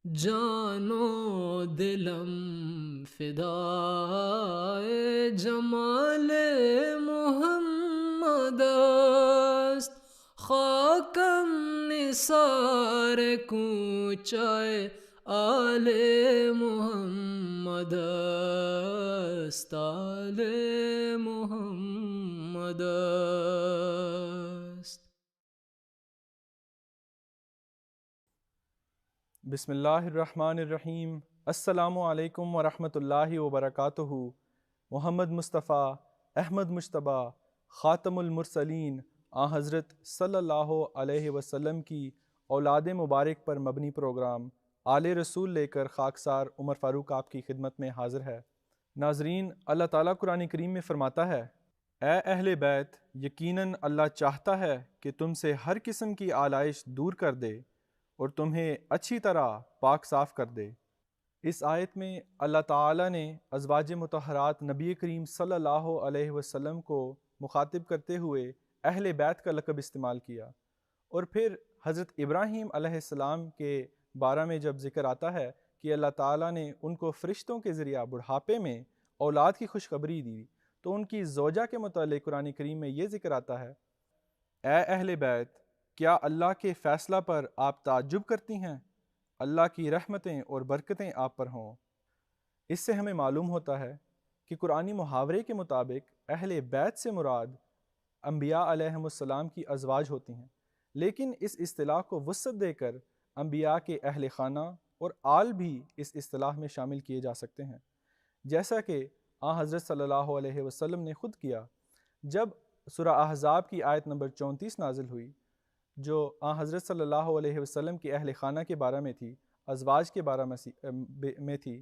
جانو دلم فدائے جمال محمد است، خاکم نثار کوچہ آل محمد است، آل محمد است۔ بسم اللہ الرحمن الرحیم۔ السلام علیکم ورحمۃ اللہ وبرکاتہ۔ محمد مصطفیٰ احمد مجتبیٰ خاتم المرسلین حضرت صلی اللہ علیہ وسلم کی اولاد مبارک پر مبنی پروگرام آل رسول لے کر خاکسار عمر فاروق آپ کی خدمت میں حاضر ہے۔ ناظرین، اللہ تعالیٰ قرآن کریم میں فرماتا ہے، اے اہل بیت، یقیناً اللہ چاہتا ہے کہ تم سے ہر قسم کی آلائش دور کر دے اور تمہیں اچھی طرح پاک صاف کر دے۔ اس آیت میں اللہ تعالیٰ نے ازواج مطہرات نبی کریم صلی اللہ علیہ وسلم کو مخاطب کرتے ہوئے اہل بیت کا لقب استعمال کیا، اور پھر حضرت ابراہیم علیہ السلام کے بارے میں جب ذکر آتا ہے کہ اللہ تعالیٰ نے ان کو فرشتوں کے ذریعہ بڑھاپے میں اولاد کی خوشخبری دی، تو ان کی زوجہ کے متعلق قرآن کریم میں یہ ذکر آتا ہے، اے اہل بیت، کیا اللہ کے فیصلہ پر آپ تعجب کرتی ہیں؟ اللہ کی رحمتیں اور برکتیں آپ پر ہوں۔ اس سے ہمیں معلوم ہوتا ہے کہ قرآنی محاورے کے مطابق اہل بیت سے مراد انبیاء علیہم السلام کی ازواج ہوتی ہیں، لیکن اس اصطلاح کو وسعت دے کر انبیاء کے اہل خانہ اور آل بھی اس اصطلاح میں شامل کیے جا سکتے ہیں، جیسا کہ حضرت صلی اللہ علیہ وسلم نے خود کیا جب سورہ احزاب کی آیت نمبر 34 نازل ہوئی، جو حضرت صلی اللہ علیہ وسلم کے اہل خانہ کے بارے میں تھی، ازواج کے بارے میں تھی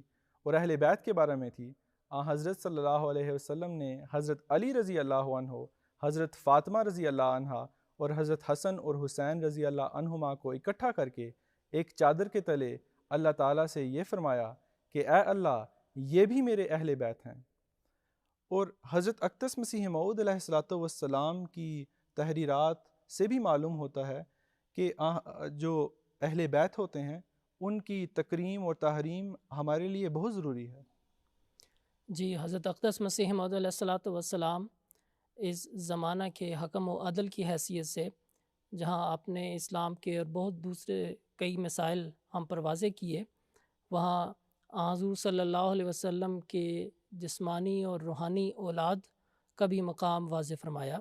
اور اہل بیت کے بارے میں تھی۔ حضرت صلی اللہ علیہ وسلم نے حضرت علی رضی اللہ عنہ، حضرت فاطمہ رضی اللہ عنہ اور حضرت حسن اور حسین رضی اللہ عنہما کو اکٹھا کر کے ایک چادر کے تلے اللہ تعالیٰ سے یہ فرمایا کہ اے اللہ، یہ بھی میرے اہل بیت ہیں۔ اور حضرت اقدس مسیح موعود علیہ السلام کی تحریرات سے بھی معلوم ہوتا ہے کہ جو اہل بیت ہوتے ہیں ان کی تکریم اور تحریم ہمارے لیے بہت ضروری ہے۔ جی، حضرت اقدس مسیح موعود علیہ السلام اس زمانہ کے حکم و عدل کی حیثیت سے، جہاں آپ نے اسلام کے اور بہت دوسرے کئی مسائل ہم پر واضح کیے، وہاں حضور صلی اللہ علیہ وسلم کے جسمانی اور روحانی اولاد کا بھی مقام واضح فرمایا،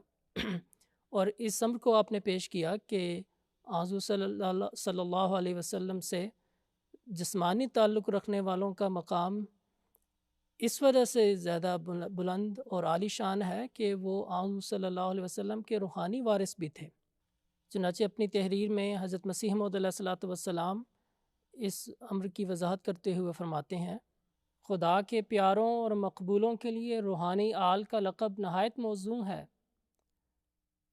اور اس امر کو آپ نے پیش کیا کہ حضور صلی اللہ علیہ وسلم سے جسمانی تعلق رکھنے والوں کا مقام اس وجہ سے زیادہ بلند اور عالی شان ہے کہ وہ حضور صلی اللہ علیہ وسلم کے روحانی وارث بھی تھے۔ چنانچہ اپنی تحریر میں حضرت مسیح موعود علیہ السلام اس امر کی وضاحت کرتے ہوئے فرماتے ہیں، خدا کے پیاروں اور مقبولوں کے لیے روحانی آل کا لقب نہایت موزوں ہے،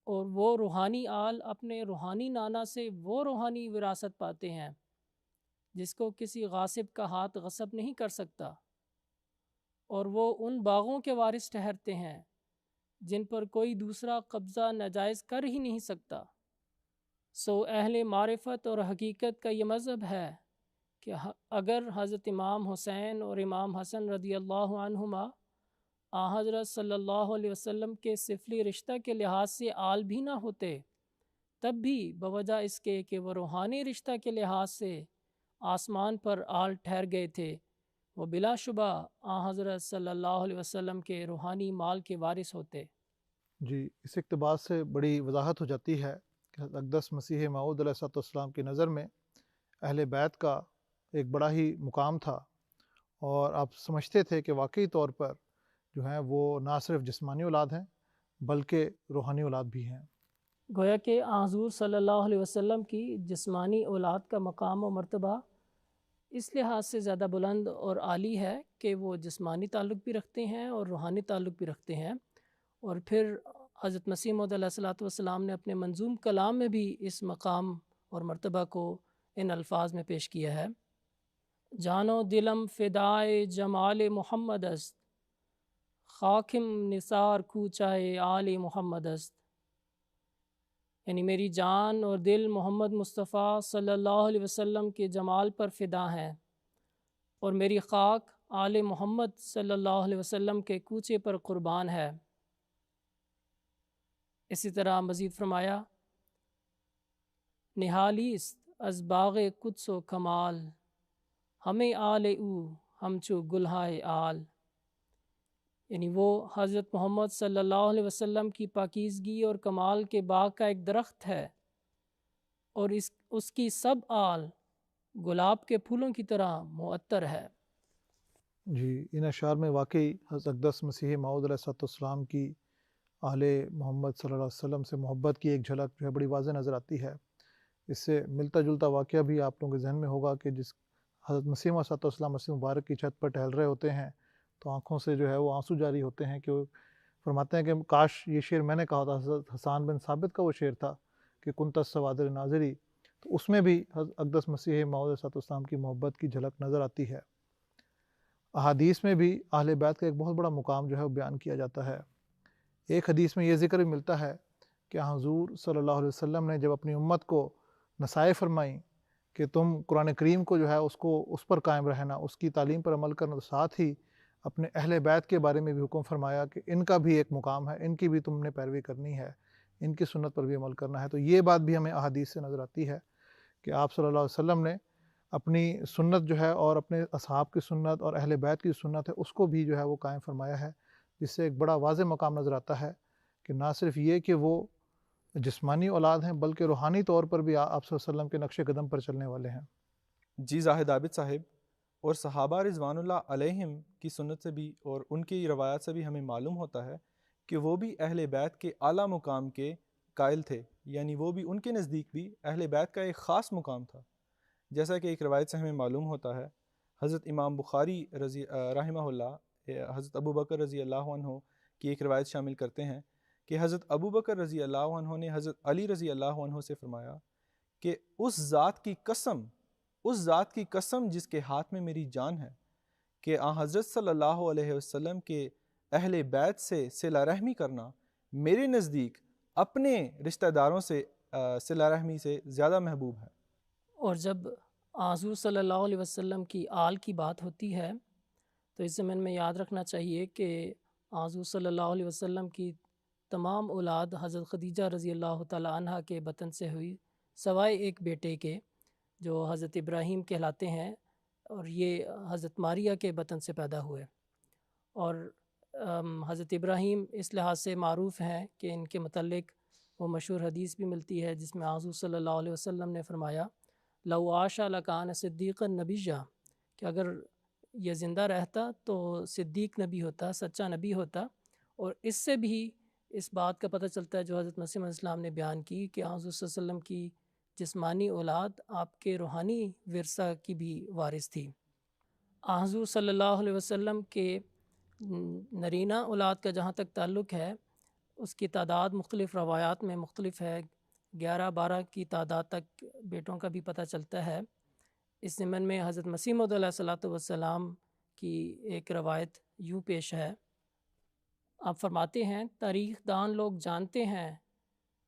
اور وہ روحانی آل اپنے روحانی نانا سے وہ روحانی وراثت پاتے ہیں جس کو کسی غاصب کا ہاتھ غصب نہیں کر سکتا، اور وہ ان باغوں کے وارث ٹھہرتے ہیں جن پر کوئی دوسرا قبضہ ناجائز کر ہی نہیں سکتا۔ سو اہل معرفت اور حقیقت کا یہ مذہب ہے کہ اگر حضرت امام حسین اور امام حسن رضی اللہ عنہما حضرت صلی اللہ علیہ وسلم کے سفلی رشتہ کے لحاظ سے آل بھی نہ ہوتے، تب بھی بوجہ اس کے کہ وہ روحانی رشتہ کے لحاظ سے آسمان پر آل ٹھہر گئے تھے، وہ بلا شبہ حضرت صلی اللہ علیہ وسلم کے روحانی مال کے وارث ہوتے۔ جی، اس اقتباس سے بڑی وضاحت ہو جاتی ہے کہ اقدس مسیح موعود علیہ السلام کی نظر میں اہل بیت کا ایک بڑا ہی مقام تھا، اور آپ سمجھتے تھے کہ واقعی طور پر جو ہیں وہ نہ صرف جسمانی اولاد ہیں بلکہ روحانی اولاد بھی ہیں۔ گویا کہ حضور صلی اللہ علیہ وسلم کی جسمانی اولاد کا مقام و مرتبہ اس لحاظ سے زیادہ بلند اور عالی ہے کہ وہ جسمانی تعلق بھی رکھتے ہیں اور روحانی تعلق بھی رکھتے ہیں، اور پھر حضرت مسیح موعود علیہ السلام نے اپنے منظوم کلام میں بھی اس مقام اور مرتبہ کو ان الفاظ میں پیش کیا ہے، جانو دلم فدائے جمال محمد است، خاکم نثار کوچہ آل محمد است، یعنی میری جان اور دل محمد مصطفیٰ صلی اللہ علیہ وسلم کے جمال پر فدا ہیں، اور میری خاک آل محمد صلی اللہ علیہ وسلم کے کوچے پر قربان ہے۔ اسی طرح مزید فرمایا، نہالیست از باغ قدس و کمال، ہمیں آل او ہمچو گلہائے آل، یعنی وہ حضرت محمد صلی اللہ علیہ وسلم کی پاکیزگی اور کمال کے باغ کا ایک درخت ہے، اور اس کی سب آل گلاب کے پھولوں کی طرح معطر ہے۔ جی، ان اشعار میں واقعی حضرت اقدس مسیح موعود علیہ السلام کی آل محمد صلی اللہ علیہ وسلم سے محبت کی ایک جھلک جو ہے بڑی واضح نظر آتی ہے۔ اس سے ملتا جلتا واقعہ بھی آپ لوگوں کے ذہن میں ہوگا کہ جس حضرت مسیح علیہ السلام مسیح مبارک کی چھت پر ٹہل رہے ہوتے ہیں تو آنکھوں سے جو ہے وہ آنسو جاری ہوتے ہیں، کہ وہ فرماتے ہیں کہ کاش یہ شعر میں نے کہا تھا، حضرت حسان بن ثابت کا وہ شعر تھا کہ کنت السوادر ناظری، تو اس میں بھی حضرت اقدس مسیح موعود علیہ السلام کی محبت کی جھلک نظر آتی ہے۔ احادیث میں بھی اہل بیت کا ایک بہت بڑا مقام جو ہے وہ بیان کیا جاتا ہے۔ ایک حدیث میں یہ ذکر بھی ملتا ہے کہ حضور صلی اللہ علیہ وسلم نے جب اپنی امت کو نصائح فرمائیں کہ تم قرآن کریم کو جو ہے اس پر قائم رہنا، اس کی تعلیم پر عمل کرنا، تو ساتھ ہی اپنے اہل بیت کے بارے میں بھی حکم فرمایا کہ ان کا بھی ایک مقام ہے، ان کی بھی تم نے پیروی کرنی ہے، ان کی سنت پر بھی عمل کرنا ہے۔ تو یہ بات بھی ہمیں احادیث سے نظر آتی ہے کہ آپ صلی اللہ علیہ وسلم نے اپنی سنت جو ہے اور اپنے اصحاب کی سنت اور اہل بیت کی سنت ہے اس کو بھی جو ہے وہ قائم فرمایا ہے، جس سے ایک بڑا واضح مقام نظر آتا ہے کہ نہ صرف یہ کہ وہ جسمانی اولاد ہیں بلکہ روحانی طور پر بھی آپ صلی اللہ علیہ وسلم کے نقش قدم پر چلنے والے ہیں۔ جی زاہد عابد صاحب، اور صحابہ رضوان اللہ علیہم کی سنت سے بھی اور ان کی روایات سے بھی ہمیں معلوم ہوتا ہے کہ وہ بھی اہل بیت کے اعلیٰ مقام کے قائل تھے، یعنی وہ بھی ان کے نزدیک بھی اہل بیت کا ایک خاص مقام تھا۔ جیسا کہ ایک روایت سے ہمیں معلوم ہوتا ہے، حضرت امام بخاری رحمہ اللہ حضرت ابو بکر رضی اللہ عنہ کی ایک روایت شامل کرتے ہیں کہ حضرت ابو بکر رضی اللہ عنہ نے حضرت علی رضی اللہ عنہ سے فرمایا کہ اس ذات کی قسم جس کے ہاتھ میں میری جان ہے کہ حضرت صلی اللہ علیہ وسلم کے اہل بیت سے صلہ رحمی کرنا میرے نزدیک اپنے رشتہ داروں سے صلہ رحمی سے زیادہ محبوب ہے۔ اور جب حضور صلی اللہ علیہ وسلم کی آل کی بات ہوتی ہے تو اس ضمن میں یاد رکھنا چاہیے کہ حضور صلی اللہ علیہ وسلم کی تمام اولاد حضرت خدیجہ رضی اللہ تعالی عنہ کے بطن سے ہوئی، سوائے ایک بیٹے کے جو حضرت ابراہیم کہلاتے ہیں، اور یہ حضرت ماریہ کے بطن سے پیدا ہوئے۔ اور حضرت ابراہیم اس لحاظ سے معروف ہیں کہ ان کے متعلق وہ مشہور حدیث بھی ملتی ہے جس میں حضور صلی اللہ علیہ وسلم نے فرمایا لو عاش لکان صدیقا نبیّا، کہ اگر یہ زندہ رہتا تو صدیق نبی ہوتا، سچا نبی ہوتا۔ اور اس سے بھی اس بات کا پتہ چلتا ہے جو حضرت مسیح علیہ السلام نے بیان کی کہ حضور صلی اللہ علیہ وسلم کی جسمانی اولاد آپ کے روحانی ورثہ کی بھی وارث تھی۔ حضور صلی اللہ علیہ وسلم کے نرینہ اولاد کا جہاں تک تعلق ہے، اس کی تعداد مختلف روایات میں مختلف ہے، 11-12 کی تعداد تک بیٹوں کا بھی پتہ چلتا ہے۔ اس ضمن میں حضرت مسیح موعود علیہ السلام کی ایک روایت یوں پیش ہے، آپ فرماتے ہیں تاریخ دان لوگ جانتے ہیں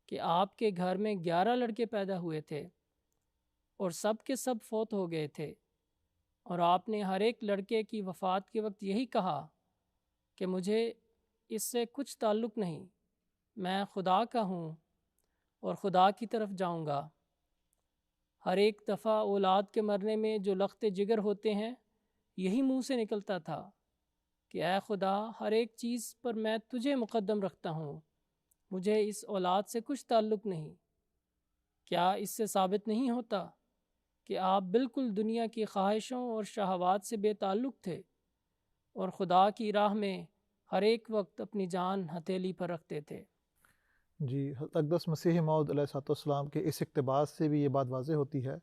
کہ آپ کے گھر میں 11 لڑکے پیدا ہوئے تھے اور سب کے سب فوت ہو گئے تھے، اور آپ نے ہر ایک لڑکے کی وفات کے وقت یہی کہا کہ مجھے اس سے کچھ تعلق نہیں، میں خدا کا ہوں اور خدا کی طرف جاؤں گا۔ ہر ایک دفعہ اولاد کے مرنے میں جو لخت جگر ہوتے ہیں یہی منہ سے نکلتا تھا کہ اے خدا، ہر ایک چیز پر میں تجھے مقدم رکھتا ہوں، مجھے اس اولاد سے کچھ تعلق نہیں۔ کیا اس سے ثابت نہیں ہوتا کہ آپ بالکل دنیا کی خواہشوں اور شہوات سے بے تعلق تھے اور خدا کی راہ میں ہر ایک وقت اپنی جان ہتھیلی پر رکھتے تھے؟ جی، اقدس مسیح موعود علیہ السلام کے اس اقتباس سے بھی یہ بات واضح ہوتی ہے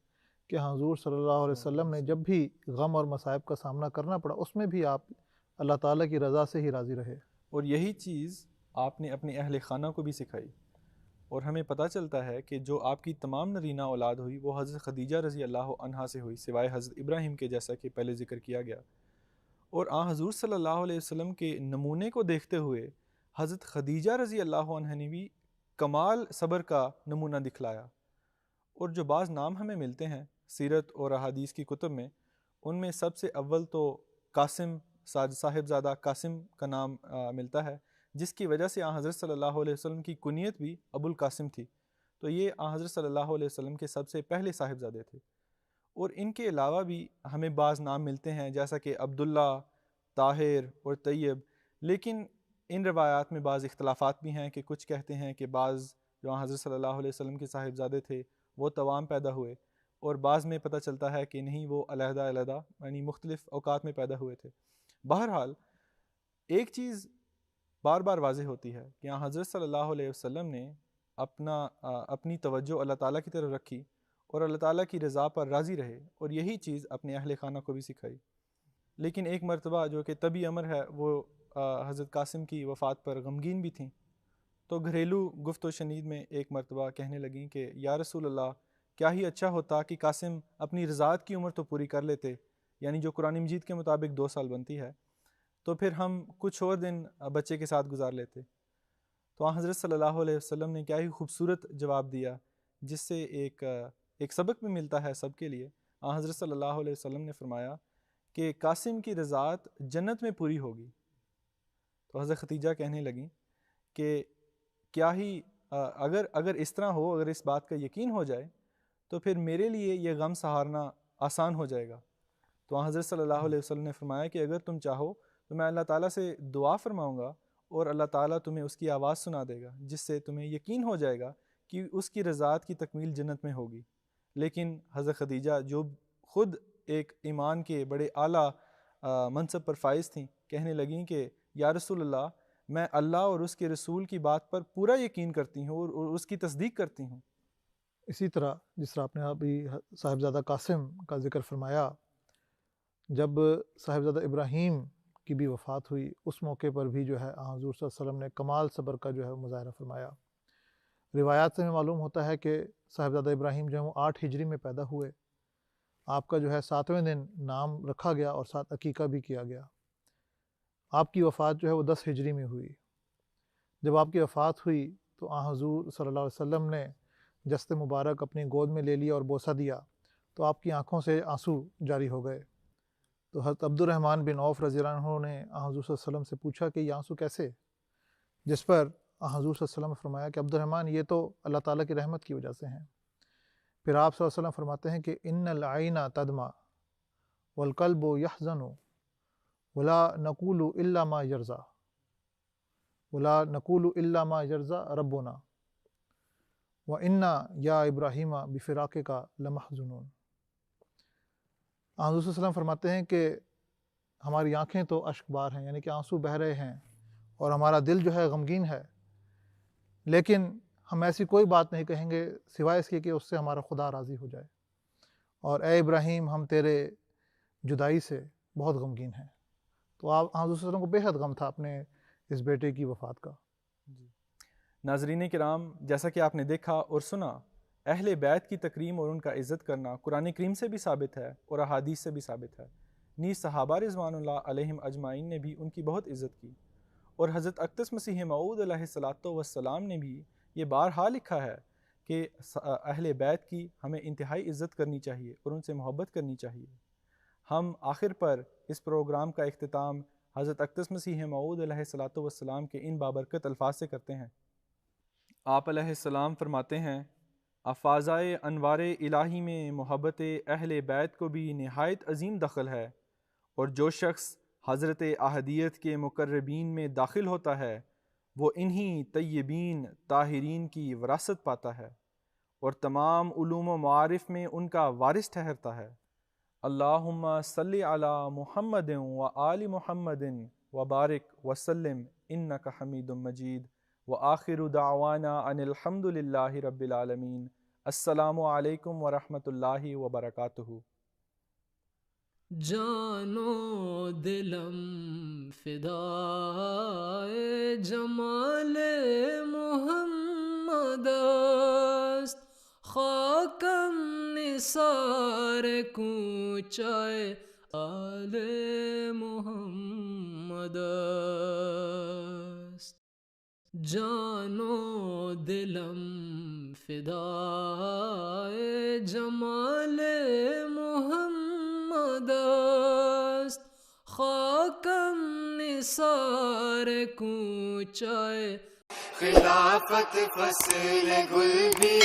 کہ حضور صلی اللہ علیہ وسلم نے جب بھی غم اور مصائب کا سامنا کرنا پڑا اس میں بھی آپ اللہ تعالیٰ کی رضا سے ہی راضی رہے، اور یہی چیز آپ نے اپنے اہل خانہ کو بھی سکھائی۔ اور ہمیں پتہ چلتا ہے کہ جو آپ کی تمام نرینہ اولاد ہوئی وہ حضرت خدیجہ رضی اللہ عنہا سے ہوئی، سوائے حضرت ابراہیم کے، جیسا کہ پہلے ذکر کیا گیا۔ اور حضور صلی اللہ علیہ وسلم کے نمونے کو دیکھتے ہوئے حضرت خدیجہ رضی اللہ عنہ نے بھی کمال صبر کا نمونہ دکھلایا۔ اور جو بعض نام ہمیں ملتے ہیں سیرت اور احادیث کی کتب میں، ان میں سب سے اول تو قاسم صاحبزادہ قاسم کا نام ملتا ہے، جس کی وجہ سے حضرت صلی اللہ علیہ وسلم کی کنیت بھی ابو القاسم تھی۔ تو یہ حضرت صلی اللہ علیہ وسلم کے سب سے پہلے صاحبزادے تھے۔ اور ان کے علاوہ بھی ہمیں بعض نام ملتے ہیں جیسا کہ عبداللہ، طاہر اور طیب، لیکن ان روایات میں بعض اختلافات بھی ہیں کہ کچھ کہتے ہیں کہ بعض جو حضرت صلی اللہ علیہ وسلم کے صاحبزادے تھے وہ توام پیدا ہوئے، اور بعض میں پتہ چلتا ہے کہ نہیں، وہ علیحدہ علیحدہ یعنی مختلف اوقات میں پیدا ہوئے تھے۔ بہرحال ایک چیز بار بار واضح ہوتی ہے کہ حضرت صلی اللہ علیہ وسلم نے اپنی توجہ اللہ تعالیٰ کی طرف رکھی اور اللہ تعالیٰ کی رضا پر راضی رہے، اور یہی چیز اپنے اہل خانہ کو بھی سکھائی۔ لیکن ایک مرتبہ جو کہ طبی امر ہے، وہ حضرت قاسم کی وفات پر غمگین بھی تھیں، تو گھریلو گفت و شنید میں ایک مرتبہ کہنے لگیں کہ یا رسول اللہ، کیا ہی اچھا ہوتا کہ قاسم اپنی رضاعت کی عمر تو پوری کر لیتے، یعنی جو قرآن مجید کے مطابق 2 سال بنتی ہے، تو پھر ہم کچھ اور دن بچے کے ساتھ گزار لیتے۔ تو حضرت صلی اللہ علیہ وسلم نے کیا ہی خوبصورت جواب دیا، جس سے ایک سبق بھی ملتا ہے سب کے لیے۔ حضرت صلی اللہ علیہ وسلم نے فرمایا کہ قاسم کی رضاعت جنت میں پوری ہوگی۔ تو حضرت ختیجہ کہنے لگیں کہ کیا ہی اگر اس طرح ہو، اگر اس بات کا یقین ہو جائے تو پھر میرے لیے یہ غم سہارنا آسان ہو جائے گا۔ تو حضرت صلی اللہ علیہ وسلم نے فرمایا کہ اگر تم چاہو تو میں اللہ تعالیٰ سے دعا فرماؤں گا اور اللہ تعالیٰ تمہیں اس کی آواز سنا دے گا، جس سے تمہیں یقین ہو جائے گا کہ اس کی رضاعت کی تکمیل جنت میں ہوگی۔ لیکن حضرت خدیجہ جو خود ایک ایمان کے بڑے اعلیٰ منصب پر فائز تھیں، کہنے لگیں کہ یا رسول اللہ، میں اللہ اور اس کے رسول کی بات پر پورا یقین کرتی ہوں اور اس کی تصدیق کرتی ہوں۔ اسی طرح جس طرح آپ نے ابھی صاحبزادہ قاسم کا ذکر فرمایا، جب صاحبزادہ ابراہیم کی بھی وفات ہوئی، اس موقع پر بھی جو ہے حضور صلی اللہ علیہ وسلم نے کمال صبر کا جو ہے مظاہرہ فرمایا۔ روایات سے معلوم ہوتا ہے کہ صاحبزادہ ابراہیم جو ہے وہ 8 ہجری میں پیدا ہوئے۔ آپ کا جو ہے 7ویں دن نام رکھا گیا اور ساتھ عقیقہ بھی کیا گیا۔ آپ کی وفات جو ہے وہ 10 ہجری میں ہوئی۔ جب آپ کی وفات ہوئی تو حضور صلی اللہ علیہ وسلم نے جسد مبارک اپنی گود میں لے لیا اور بوسہ دیا، تو آپ کی آنکھوں سے آنسو جاری ہو گئے۔ تو حضرت عبد الرحمن بن عوف رضی اللہ عنہ نے حضور صلی اللہ علیہ وسلم سے پوچھا کہ یہ آنسو کیسے؟ جس پر حضور صلی اللہ علیہ وسلم نے فرمایا کہ عبد الرحمن، یہ تو اللہ تعالیٰ کی رحمت کی وجہ سے ہیں۔ پھر آپ صلی اللہ علیہ وسلم فرماتے ہیں کہ ان العین تدمع والقلب یحزن ولا نقول الا ما یرضی ولا نقول الا ما یرضی ربنا وَإِنَّا یا ابراہیم بفراقک لمحزونون۔ حضور صلی اللہ علیہ وسلم فرماتے ہیں کہ ہماری آنکھیں تو اشک بار ہیں، یعنی کہ آنسو بہہ رہے ہیں، اور ہمارا دل جو ہے غمگین ہے، لیکن ہم ایسی کوئی بات نہیں کہیں گے سوائے اس کے کہ اس سے ہمارا خدا راضی ہو جائے، اور اے ابراہیم، ہم تیرے جدائی سے بہت غمگین ہیں۔ تو آپ حضور صلی اللہ علیہ وسلم کو بے حد غم تھا اپنے اس بیٹے کی وفات کا۔ ناظرین کرام، جیسا کہ آپ نے دیکھا اور سنا، اہل بیت کی تکریم اور ان کا عزت کرنا قرآن کریم سے بھی ثابت ہے اور احادیث سے بھی ثابت ہے۔ نیز صحابہ رضوان اللہ علیہم اجمعین نے بھی ان کی بہت عزت کی، اور حضرت اقدس مسیح موعود علیہ الصلاۃ والسلام نے بھی یہ بارہا لکھا ہے کہ اہل بیت کی ہمیں انتہائی عزت کرنی چاہیے اور ان سے محبت کرنی چاہیے۔ ہم آخر پر اس پروگرام کا اختتام حضرت اقدس مسیح موعود علیہ الصلاۃ والسلام کے ان بابرکت الفاظ سے کرتے ہیں۔ آپ علیہ السلام فرماتے ہیں، افاضۂ انوار الہی میں محبت اہل بیت کو بھی نہایت عظیم دخل ہے، اور جو شخص حضرت احدیت کے مقربین میں داخل ہوتا ہے وہ انہی طیبین طاہرین کی وراثت پاتا ہے، اور تمام علوم و معارف میں ان کا وارث ٹھہرتا ہے۔ اللہم صلی علی محمد و آل محمد وبارک وسلم انک حمید مجید، وآخر دعوانا ان الحمد للہ رب العالمین۔ السلام علیکم ورحمۃ اللہ وبرکاتہ۔ جانو دلم فدائے جمال محمد است، خاکم نثار کوچہ آل محمد است۔ جانو دلم فدائے جمال محمد است، خاکم نثار کوچہ خلافت فصل گل بھی